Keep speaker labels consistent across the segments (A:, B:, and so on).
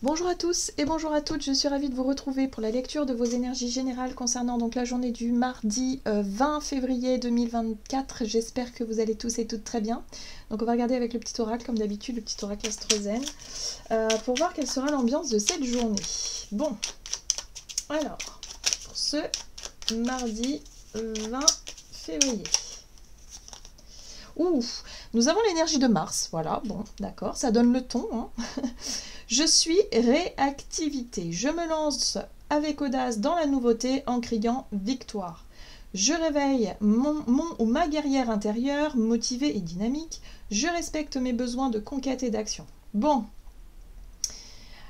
A: Bonjour à tous et bonjour à toutes, je suis ravie de vous retrouver pour la lecture de vos énergies générales concernant donc la journée du mardi 20 février 2024. J'espère que vous allez tous et toutes très bien. Donc on va regarder avec le petit oracle, comme d'habitude, le petit oracle Astrozen, pour voir quelle sera l'ambiance de cette journée. Bon, alors, pour ce mardi 20 février. Ouh, nous avons l'énergie de Mars, voilà, bon, d'accord, ça donne le ton, hein. Je suis réactivité. Je me lance avec audace dans la nouveauté en criant victoire. Je réveille mon ou ma guerrière intérieure, motivée et dynamique. Je respecte mes besoins de conquête et d'action. Bon.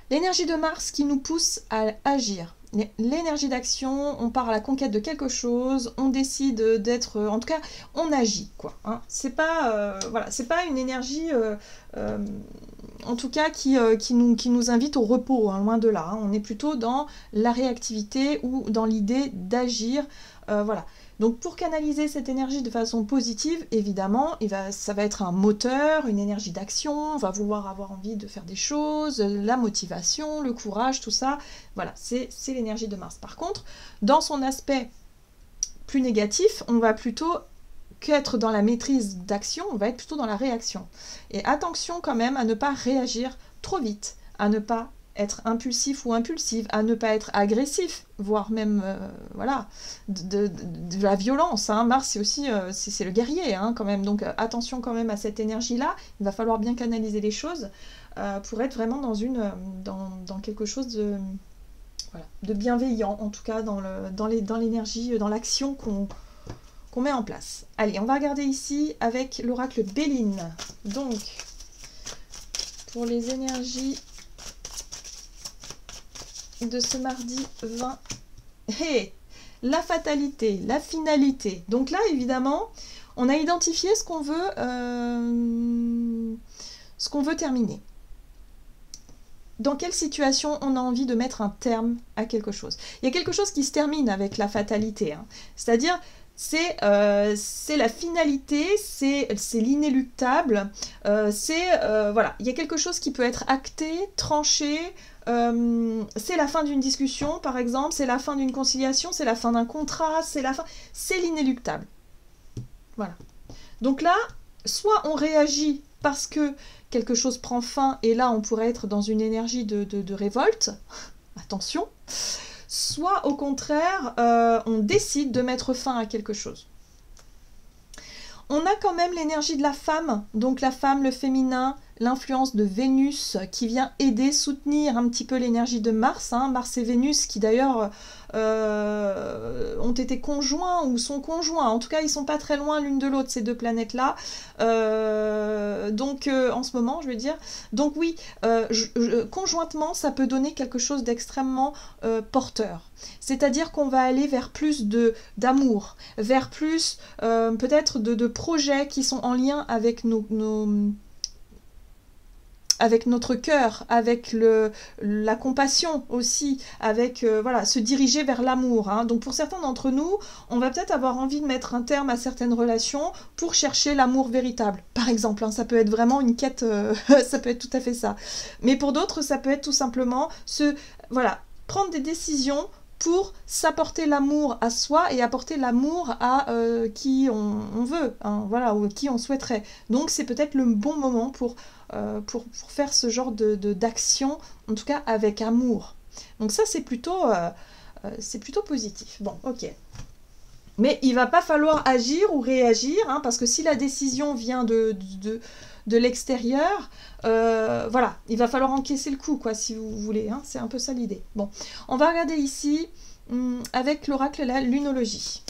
A: L'énergie de Mars qui nous pousse à agir. L'énergie d'action, on part à la conquête de quelque chose, on décide d'être, en tout cas, on agit, quoi. Hein. C'est pas, voilà, c'est pas une énergie, en tout cas, qui nous invite au repos, hein, loin de là. Hein. On est plutôt dans la réactivité ou dans l'idée d'agir, voilà. Donc pour canaliser cette énergie de façon positive, évidemment, ça va être un moteur, une énergie d'action, on va vouloir avoir envie de faire des choses, la motivation, le courage, tout ça. Voilà, c'est l'énergie de Mars. Par contre, dans son aspect plus négatif, on va plutôt qu'être dans la maîtrise d'action, on va être plutôt dans la réaction. Et attention quand même à ne pas réagir trop vite, à ne pas être impulsif ou impulsive, à ne pas être agressif, voire même, voilà, de la violence. Hein. Mars, c'est aussi, c'est le guerrier, hein, quand même. Donc attention quand même à cette énergie-là. Il va falloir bien canaliser les choses pour être vraiment dans quelque chose de, voilà, de bienveillant, en tout cas dans l'énergie, dans l'action qu'on met en place. Allez, on va regarder ici avec l'oracle Béline. Donc, pour les énergies de ce mardi 20. Hey, la fatalité, la finalité. Donc là, évidemment, on a identifié ce qu'on veut terminer. Dans quelle situation on a envie de mettre un terme à quelque chose. Il y a quelque chose qui se termine avec la fatalité. Hein. C'est-à-dire, c'est la finalité, c'est l'inéluctable, voilà, il y a quelque chose qui peut être acté, tranché, c'est la fin d'une discussion par exemple, c'est la fin d'une conciliation, c'est la fin d'un contrat, c'est l'inéluctable. Voilà. Donc là, soit on réagit parce que quelque chose prend fin et là on pourrait être dans une énergie de révolte, attention, soit au contraire, on décide de mettre fin à quelque chose. On a quand même l'énergie de la femme, donc la femme, le féminin, l'influence de Vénus qui vient aider, soutenir un petit peu l'énergie de Mars. Hein. Mars et Vénus qui d'ailleurs ont été conjoints ou sont conjoints. En tout cas, ils ne sont pas très loin l'une de l'autre, ces deux planètes-là. Donc, en ce moment, je veux dire. Donc oui, conjointement, ça peut donner quelque chose d'extrêmement porteur. C'est-à-dire qu'on va aller vers plus d'amour, vers plus peut-être de projets qui sont en lien avec avec notre cœur, avec la compassion aussi, avec voilà, se diriger vers l'amour. Hein. Donc pour certains d'entre nous, on va peut-être avoir envie de mettre un terme à certaines relations pour chercher l'amour véritable. Par exemple, hein, ça peut être vraiment une quête, ça peut être tout à fait ça. Mais pour d'autres, ça peut être tout simplement voilà, prendre des décisions pour s'apporter l'amour à soi et apporter l'amour à qui on veut, hein, voilà, ou qui on souhaiterait. Donc c'est peut-être le bon moment pour faire ce genre d'action, en tout cas avec amour. Donc ça c'est plutôt positif. Bon, ok. Mais il va pas falloir agir ou réagir, hein, parce que si la décision vient de l'extérieur, voilà, il va falloir encaisser le coup, quoi, si vous voulez. Hein, c'est un peu ça l'idée. Bon, on va regarder ici avec l'oracle la lunologie.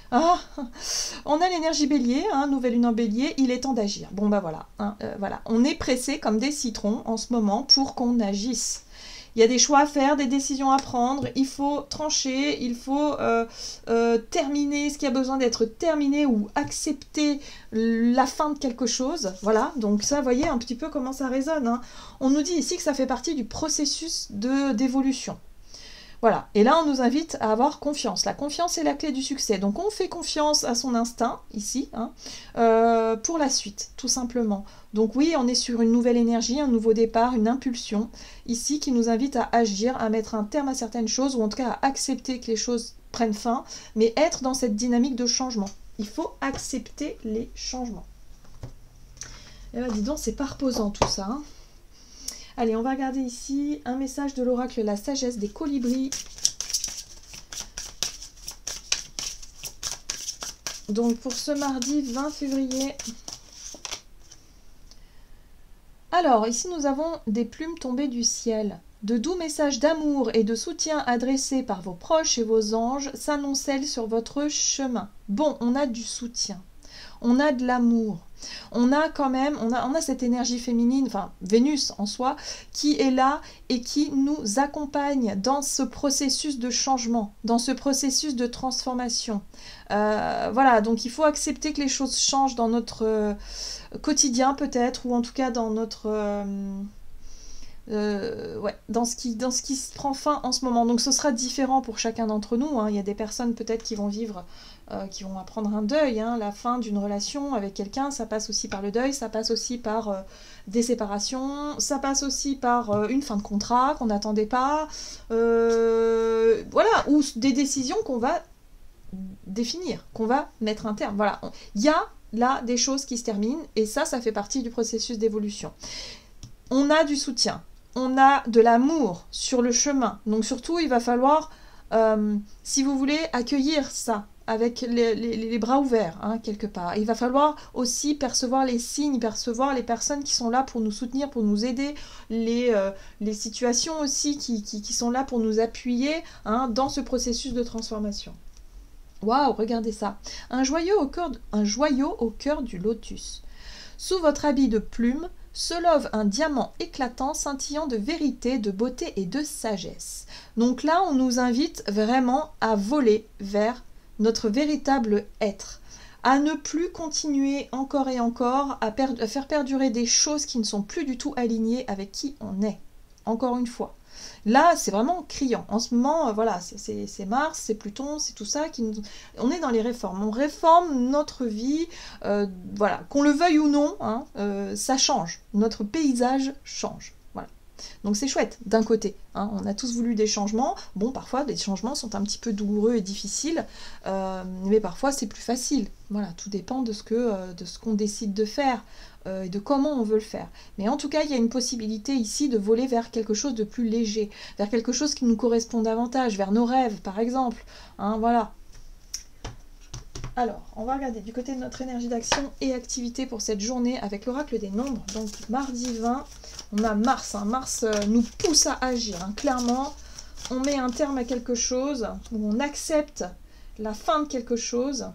A: Ah, on a l'énergie bélier, hein, nouvelle lune en bélier, il est temps d'agir. Bon bah voilà, hein, voilà, on est pressé comme des citrons en ce moment pour qu'on agisse. Il y a des choix à faire, des décisions à prendre, il faut trancher, il faut terminer ce qui a besoin d'être terminé ou accepter la fin de quelque chose. Voilà, donc ça, vous voyez un petit peu comment ça résonne. Hein. On nous dit ici que ça fait partie du processus d'évolution. Voilà, et là on nous invite à avoir confiance. La confiance est la clé du succès. Donc on fait confiance à son instinct, ici, hein, pour la suite, tout simplement. Donc oui, on est sur une nouvelle énergie, un nouveau départ, une impulsion, ici, qui nous invite à agir, à mettre un terme à certaines choses, ou en tout cas à accepter que les choses prennent fin, mais être dans cette dynamique de changement. Il faut accepter les changements. Et ben dis donc, c'est pas reposant tout ça, hein. Allez, on va regarder ici un message de l'oracle La Sagesse des Colibris. Donc pour ce mardi 20 février. Alors, ici nous avons des plumes tombées du ciel. De doux messages d'amour et de soutien adressés par vos proches et vos anges s'annoncent sur votre chemin. Bon, on a du soutien. On a de l'amour. On a quand même, on a cette énergie féminine, enfin Vénus en soi, qui est là et qui nous accompagne dans ce processus de changement, dans ce processus de transformation. Voilà, donc il faut accepter que les choses changent dans notre quotidien peut-être, ou en tout cas dans notre... dans ce qui se prend fin en ce moment. Donc ce sera différent pour chacun d'entre nous, hein. Il y a des personnes peut-être qui vont vivre, qui vont apprendre un deuil, hein. La fin d'une relation avec quelqu'un, ça passe aussi par le deuil, ça passe aussi par des séparations, ça passe aussi par une fin de contrat qu'on n'attendait pas, voilà, ou des décisions qu'on va définir, qu'on va mettre un terme. Voilà, il y a là des choses qui se terminent, et ça fait partie du processus d'évolution. On a du soutien, on a de l'amour sur le chemin. Donc surtout, il va falloir, si vous voulez, accueillir ça avec les bras ouverts, hein, quelque part. Il va falloir aussi percevoir les signes, percevoir les personnes qui sont là pour nous soutenir, pour nous aider, les situations aussi qui sont là pour nous appuyer, hein, dans ce processus de transformation. Waouh, regardez ça. Un joyau au cœur du lotus. Sous votre habit de plumes, se love un diamant éclatant, scintillant de vérité, de beauté et de sagesse. Donc là, on nous invite vraiment à voler vers notre véritable être, à ne plus continuer encore et encore à faire perdurer des choses qui ne sont plus du tout alignées avec qui on est. Encore une fois. Là, c'est vraiment criant. En ce moment, voilà, c'est Mars, c'est Pluton, c'est tout ça. On est dans les réformes. On réforme notre vie, voilà, qu'on le veuille ou non, hein, ça change. Notre paysage change. Voilà. Donc c'est chouette, d'un côté. Hein, on a tous voulu des changements. Bon, parfois, les changements sont un petit peu douloureux et difficiles, mais parfois, c'est plus facile. Voilà, tout dépend de ce qu'on décide de faire. Et de comment on veut le faire. Mais en tout cas, il y a une possibilité ici de voler vers quelque chose de plus léger, vers quelque chose qui nous correspond davantage, vers nos rêves, par exemple. Hein, voilà. Alors, on va regarder du côté de notre énergie d'action et activité pour cette journée avec l'oracle des nombres. Donc, mardi 20, on a Mars. Hein. Mars nous pousse à agir. Hein. Clairement, on met un terme à quelque chose, ou on accepte la fin de quelque chose.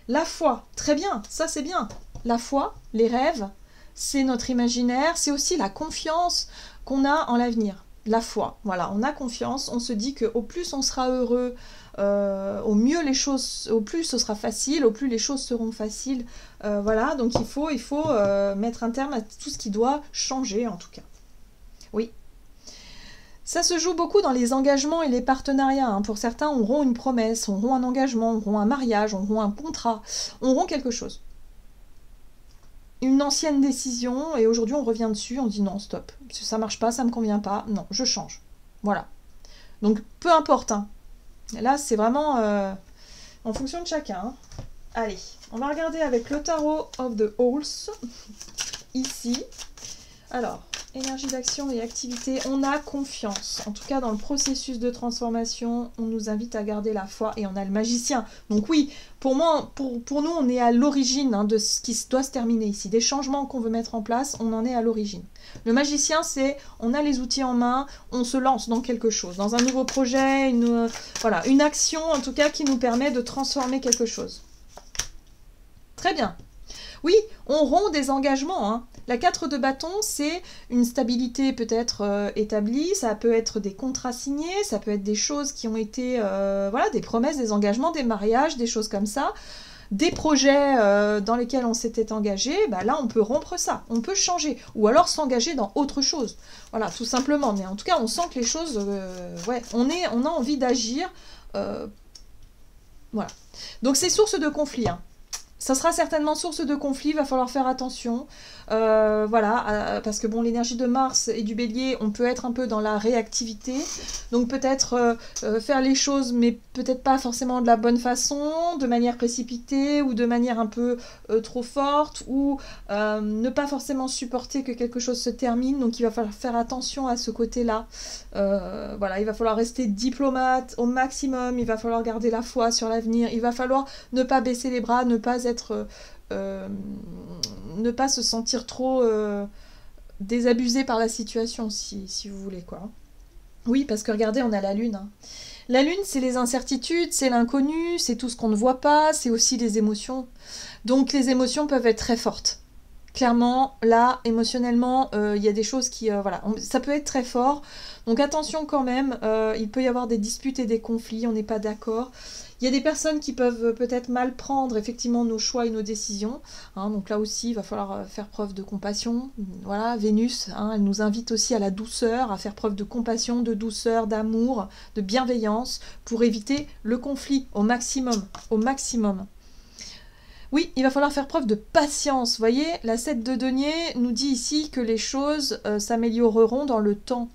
A: La foi, très bien, ça c'est bien. La foi, les rêves, c'est notre imaginaire, c'est aussi la confiance qu'on a en l'avenir. La foi, voilà, on a confiance, on se dit qu'au plus on sera heureux, au plus ce sera facile, au plus les choses seront faciles. Voilà, donc il faut mettre un terme à tout ce qui doit changer en tout cas. Oui. Ça se joue beaucoup dans les engagements et les partenariats. Hein. Pour certains, on rompt une promesse, on rompt un engagement, on rompt un mariage, on rompt un contrat, on rompt quelque chose. Une ancienne décision, et aujourd'hui on revient dessus, on dit non, stop, ça marche pas, ça me convient pas, non, je change. Voilà. Donc peu importe. Hein. Là, c'est vraiment en fonction de chacun. Hein. Allez, on va regarder avec le tarot of the Owls, ici. Alors, énergie d'action et activité, on a confiance. En tout cas, dans le processus de transformation, on nous invite à garder la foi et on a le magicien. Donc oui, pour moi, pour nous, on est à l'origine, hein, de ce qui doit se terminer ici. Des changements qu'on veut mettre en place, on en est à l'origine. Le magicien, c'est, on a les outils en main, on se lance dans quelque chose, dans un nouveau projet, voilà, une action en tout cas qui nous permet de transformer quelque chose. Très bien. Oui, on rompt des engagements, hein. La 4 de bâton, c'est une stabilité peut-être établie, ça peut être des contrats signés, ça peut être des choses qui ont été, voilà, des promesses, des engagements, des mariages, des choses comme ça, des projets dans lesquels on s'était engagé, bah là on peut rompre ça, on peut changer, ou alors s'engager dans autre chose. Voilà, tout simplement. Mais en tout cas, on sent que les choses, ouais, on a envie d'agir. Voilà. Donc c'est source de conflit, hein. Ça sera certainement source de conflit, il va falloir faire attention. Voilà, parce que bon, l'énergie de Mars et du Bélier, on peut être un peu dans la réactivité. Donc peut-être faire les choses, mais peut-être pas forcément de la bonne façon, de manière précipitée ou de manière un peu trop forte, ou ne pas forcément supporter que quelque chose se termine. Donc il va falloir faire attention à ce côté-là. Voilà, il va falloir rester diplomate au maximum, il va falloir garder la foi sur l'avenir, il va falloir ne pas baisser les bras, ne pas être... ne pas se sentir trop désabusé par la situation, si vous voulez, quoi. Oui, parce que regardez, on a la Lune, hein. La Lune, c'est les incertitudes, c'est l'inconnu, c'est tout ce qu'on ne voit pas, c'est aussi les émotions. Donc les émotions peuvent être très fortes. Clairement, là, émotionnellement, il y a des choses qui... voilà, ça peut être très fort. Donc attention quand même, il peut y avoir des disputes et des conflits, on n'est pas d'accord. Il y a des personnes qui peuvent peut-être mal prendre effectivement nos choix et nos décisions, hein, donc là aussi il va falloir faire preuve de compassion. Voilà, Vénus, hein, elle nous invite aussi à la douceur, à faire preuve de compassion, de douceur, d'amour, de bienveillance, pour éviter le conflit au maximum, au maximum. Oui, il va falloir faire preuve de patience. Vous voyez, la 7 de denier nous dit ici que les choses s'amélioreront dans le temps.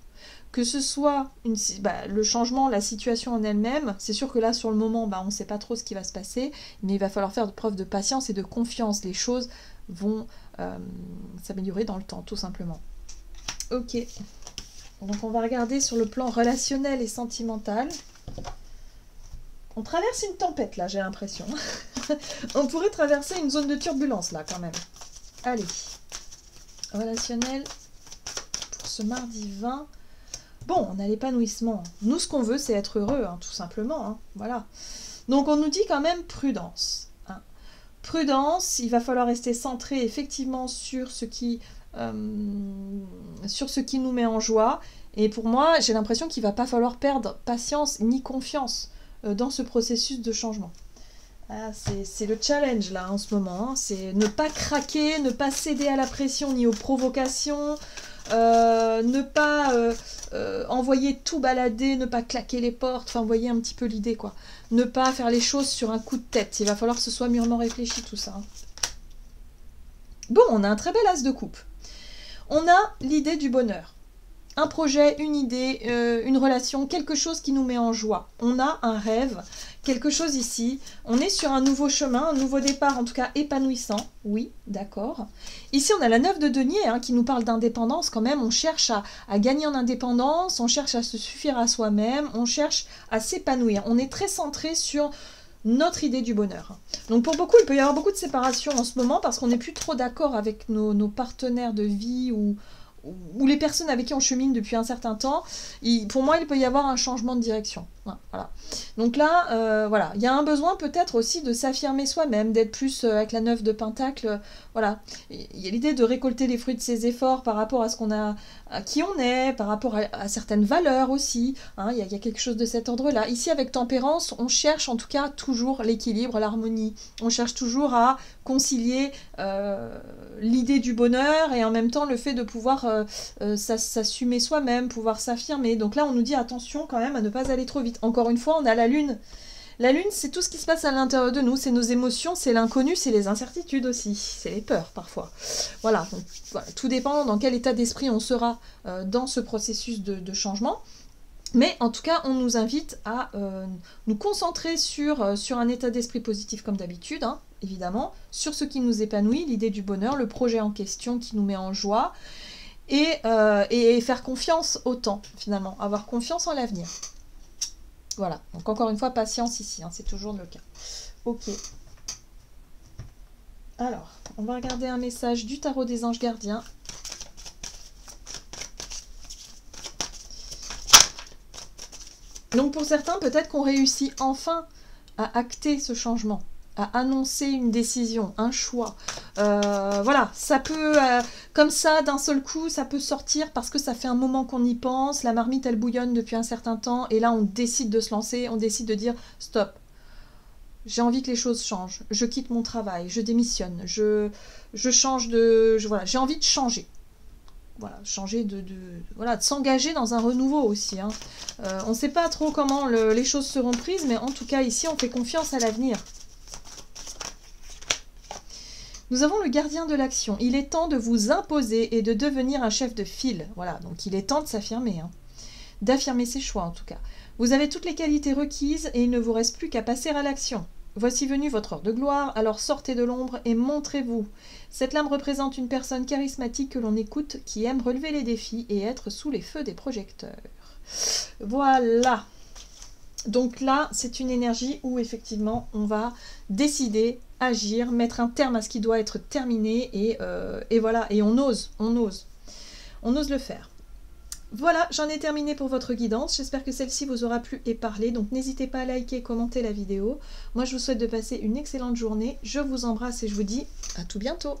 A: Que ce soit le changement, la situation en elle-même, c'est sûr que là, sur le moment, on ne sait pas trop ce qui va se passer, mais il va falloir faire preuve de patience et de confiance. Les choses vont s'améliorer dans le temps, tout simplement. Ok. Donc, on va regarder sur le plan relationnel et sentimental. On traverse une tempête, là, j'ai l'impression. On pourrait traverser une zone de turbulence, là, quand même. Allez. Relationnel pour ce mardi 20. Bon, on a l'épanouissement. Nous, ce qu'on veut, c'est être heureux, hein, tout simplement. Hein, voilà. Donc, on nous dit quand même prudence. Hein. Prudence, il va falloir rester centré, effectivement, sur ce qui nous met en joie. Et pour moi, j'ai l'impression qu'il ne va pas falloir perdre patience ni confiance dans ce processus de changement. Ah, c'est le challenge, là, en ce moment. Hein. C'est ne pas craquer, ne pas céder à la pression ni aux provocations, ne pas envoyer tout balader, ne pas claquer les portes, enfin, vous voyez un petit peu l'idée, quoi. Ne pas faire les choses sur un coup de tête. Il va falloir que ce soit mûrement réfléchi, tout ça. Hein. Bon, on a un très bel as de coupe. On a l'idée du bonheur. Un projet, une idée, une relation, quelque chose qui nous met en joie. On a un rêve, quelque chose ici. On est sur un nouveau chemin, un nouveau départ, en tout cas épanouissant. Oui, d'accord. Ici, on a la 9 de denier hein, qui nous parle d'indépendance quand même. On cherche à gagner en indépendance, on cherche à se suffire à soi-même, on cherche à s'épanouir. On est très centré sur notre idée du bonheur. Donc pour beaucoup, il peut y avoir beaucoup de séparation en ce moment parce qu'on n'est plus trop d'accord avec nos partenaires de vie ou les personnes avec qui on chemine depuis un certain temps. Pour moi, il peut y avoir un changement de direction. Voilà. Donc là, voilà, il y a un besoin peut-être aussi de s'affirmer soi-même, d'être plus avec la 9 de Pentacle. Voilà, il y a l'idée de récolter les fruits de ses efforts par rapport à ce qu'on a, à qui on est, par rapport à certaines valeurs aussi. Hein, il y a quelque chose de cet ordre-là. Ici, avec Tempérance, on cherche en tout cas toujours l'équilibre, l'harmonie. On cherche toujours à concilier l'idée du bonheur et en même temps le fait de pouvoir s'assumer soi-même, pouvoir s'affirmer. Donc là, on nous dit attention quand même à ne pas aller trop vite. Encore une fois, on a la Lune. La Lune, c'est tout ce qui se passe à l'intérieur de nous, c'est nos émotions, c'est l'inconnu, c'est les incertitudes aussi, c'est les peurs parfois. Voilà, donc, voilà, tout dépend dans quel état d'esprit on sera dans ce processus de changement. Mais en tout cas, on nous invite à nous concentrer sur un état d'esprit positif comme d'habitude, hein, évidemment, sur ce qui nous épanouit, l'idée du bonheur, le projet en question qui nous met en joie, et faire confiance au temps, finalement, avoir confiance en l'avenir. Voilà, donc encore une fois, patience ici, hein, c'est toujours le cas. Ok. Alors, on va regarder un message du tarot des anges gardiens. Donc pour certains, peut-être qu'on réussit enfin à acter ce changement, à annoncer une décision, un choix. Voilà, ça peut, comme ça, d'un seul coup, ça peut sortir parce que ça fait un moment qu'on y pense, la marmite, elle bouillonne depuis un certain temps, et là, on décide de se lancer, on décide de dire « stop ». J'ai envie que les choses changent. Je quitte mon travail, je démissionne, je change voilà, j'ai envie de changer. Voilà, changer voilà, de s'engager dans un renouveau aussi. Hein. On ne sait pas trop comment les choses seront prises, mais en tout cas, ici, on fait confiance à l'avenir. Nous avons le gardien de l'action. Il est temps de vous imposer et de devenir un chef de file. Voilà, donc il est temps de s'affirmer. Hein. D'affirmer ses choix, en tout cas. Vous avez toutes les qualités requises et il ne vous reste plus qu'à passer à l'action. Voici venue votre heure de gloire, alors sortez de l'ombre et montrez-vous. Cette lame représente une personne charismatique que l'on écoute, qui aime relever les défis et être sous les feux des projecteurs. Voilà. Donc là, c'est une énergie où effectivement, on va décider, agir, mettre un terme à ce qui doit être terminé et voilà, et on ose le faire. Voilà, j'en ai terminé pour votre guidance. J'espère que celle-ci vous aura plu et parlé. Donc n'hésitez pas à liker, commenter la vidéo. Moi, je vous souhaite de passer une excellente journée. Je vous embrasse et je vous dis à tout bientôt.